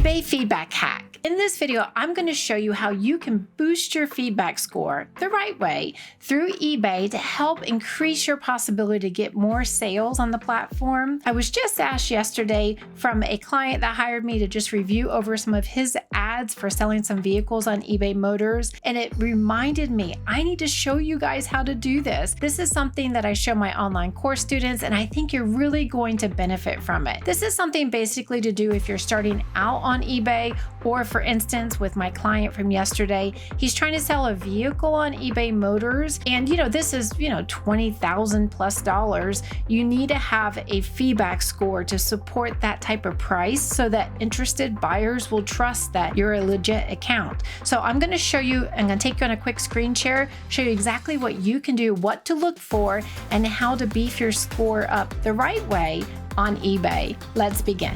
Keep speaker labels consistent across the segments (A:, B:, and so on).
A: eBay feedback hack. In this video, I'm going to show you how you can boost your feedback score the right way through eBay to help increase your possibility to get more sales on the platform. I was just asked yesterday from a client that hired me to just review over some of his ads for selling some vehicles on eBay Motors, and it reminded me I need to show you guys how to do this. This is something that I show my online course students, and I think you're really going to benefit from it. This is something basically to do if you're starting out on eBay, or for instance, with my client from yesterday, he's trying to sell a vehicle on eBay Motors. And this is, $20,000 plus. You need to have a feedback score to support that type of price so that interested buyers will trust that you're a legit account. So I'm going to show you, I'm going to take you on a quick screen share, show you exactly what you can do, what to look for, and how to beef your score up the right way on eBay. Let's begin.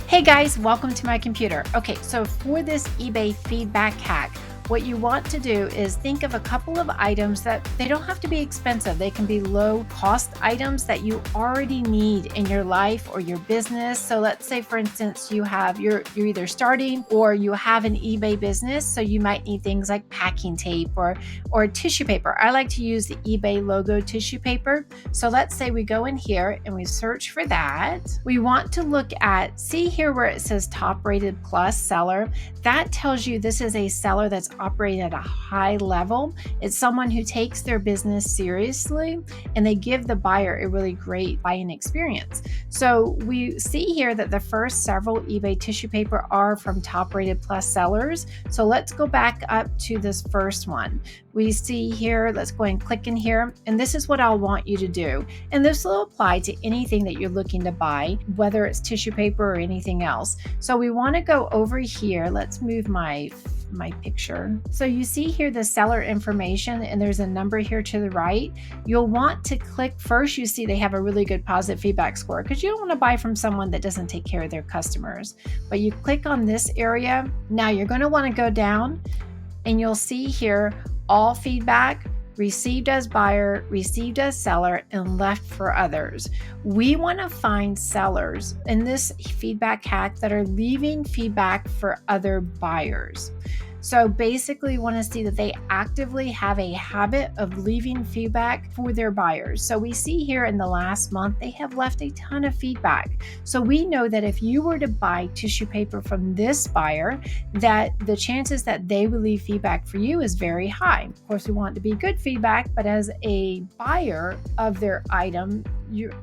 A: Hey guys, welcome to my computer. Okay, so for this eBay feedback hack, what you want to do is think of a couple of items that they don't have to be expensive. They can be low cost items that you already need in your life or your business. So let's say, for instance, you're either starting or you have an eBay business. So you might need things like packing tape or tissue paper. I like to use the eBay logo tissue paper. So let's say we go in here and we search for that. We want to look at, see here where it says top rated plus seller. That tells you this is a seller that's operating at a high level. It's someone who takes their business seriously and they give the buyer a really great buying experience. So we see here that the first several eBay tissue paper are from top rated plus sellers. So let's go back up to this first one. We see here, let's go and click in here, and this is what I'll want you to do. And this will apply to anything that you're looking to buy, whether it's tissue paper or anything else. So we want to go over here. Let's move my picture. So you see here the seller information, and there's a number here to the right. You'll want to click first. You see they have a really good positive feedback score because you don't want to buy from someone that doesn't take care of their customers. But you click on this area. Now you're going to want to go down and you'll see here all feedback, received as buyer, received as seller, and left for others. We want to find sellers in this feedback hack that are leaving feedback for other buyers. So basically, you want to see that they actively have a habit of leaving feedback for their buyers. So we see here in the last month, they have left a ton of feedback. So we know that if you were to buy tissue paper from this buyer, that the chances that they will leave feedback for you is very high. Of course, we want it to be good feedback, but as a buyer of their item,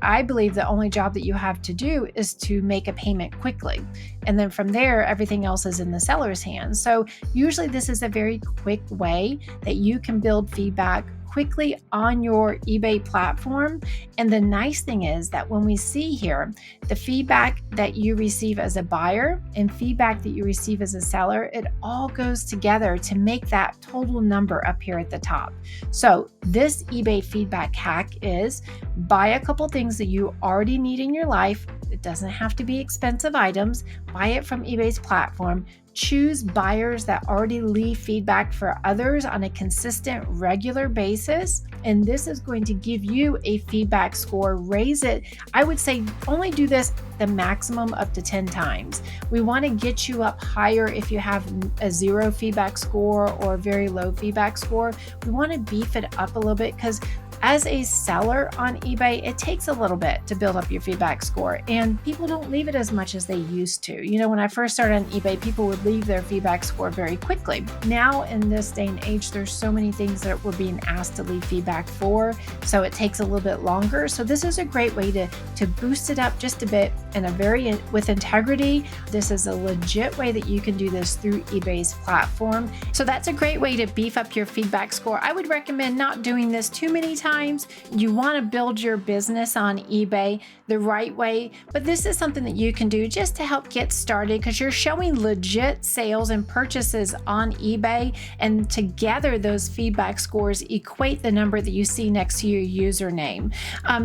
A: I believe the only job that you have to do is to make a payment quickly. And then from there, everything else is in the seller's hands. So usually this is a very quick way that you can build feedback quickly on your eBay platform. And the nice thing is that when we see here, the feedback that you receive as a buyer and feedback that you receive as a seller, it all goes together to make that total number up here at the top. So this eBay feedback hack is buy a couple things that you already need in your life. It doesn't have to be expensive items. Buy it from eBay's platform. Choose buyers that already leave feedback for others on a consistent, regular basis. And this is going to give you a feedback score. Raise it. I would say only do this the maximum up to 10 times. We want to get you up higher if you have a 0 feedback score or a very low feedback score. We want to beef it up a little bit because as a seller on eBay, it takes a little bit to build up your feedback score, and people don't leave it as much as they used to. When I first started on eBay, people would leave their feedback score very quickly. Now in this day and age, there's so many things that we're being asked to leave feedback for, so it takes a little bit longer. So this is a great way to boost it up just a bit with integrity. This is a legit way that you can do this through eBay's platform. So that's a great way to beef up your feedback score. I would recommend not doing this too many times. You want to build your business on eBay the right way, but this is something that you can do just to help get started because you're showing legit sales and purchases on eBay, and together those feedback scores equate the number that you see next to your username.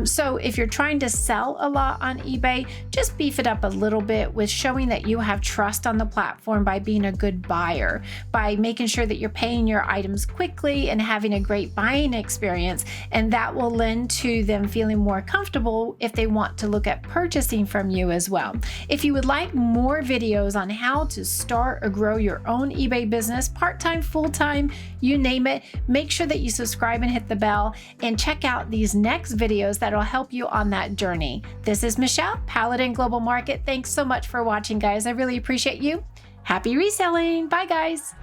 A: So if you're trying to sell a lot on eBay, just beef it up a little bit with showing that you have trust on the platform by being a good buyer, by making sure that you're paying your items quickly and having a great buying experience. and that will lend to them feeling more comfortable if they want to look at purchasing from you as well. If you would like more videos on how to start or grow your own eBay business, part-time, full-time, you name it, make sure that you subscribe and hit the bell and check out these next videos that'll help you on that journey. This is Michelle, Paladin Global Market. Thanks so much for watching, guys. I really appreciate you. Happy reselling. Bye, guys.